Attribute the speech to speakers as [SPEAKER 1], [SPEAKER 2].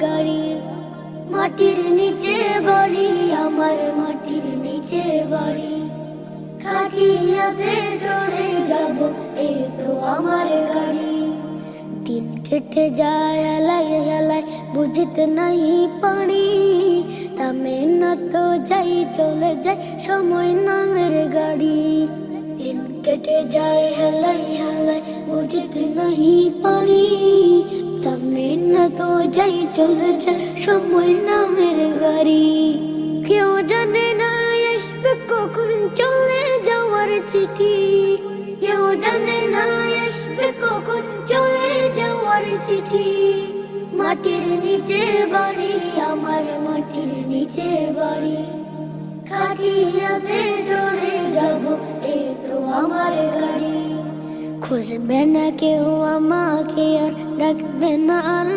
[SPEAKER 1] গাড়ি। মাটির নিচে বাড়ি আমার, মাটির নিচে বাড়ি। খাটিয়াতে চড়ে যাব, এই তো আমার গাড়ি। দিন কেটে যায় এলাই এলাই, বুঝতে নাই পারি। থামে না তো যাই, চলে যায় সময় নামের গাড়ি। দিন কেটে যায় হেলাই হেলাই, বুঝতে নাহি পারি। থামে না তো যাই, চলে যায় সময় নামের গাড়ি। কেউ জানে না আসবে কখন চলে যাওয়ার চিঠি। কেউ জানে না আসবে কখন চলে যাওয়ার চিঠি। মাটির নিচে বাড়ি আমার, মাটির নিচে বাড়ি। খাটিয়াতে চড়ে যাব, এই তো আমার গাড়ি। খুঁজবে না কেউ আমাকে আর, ডাকবে না আর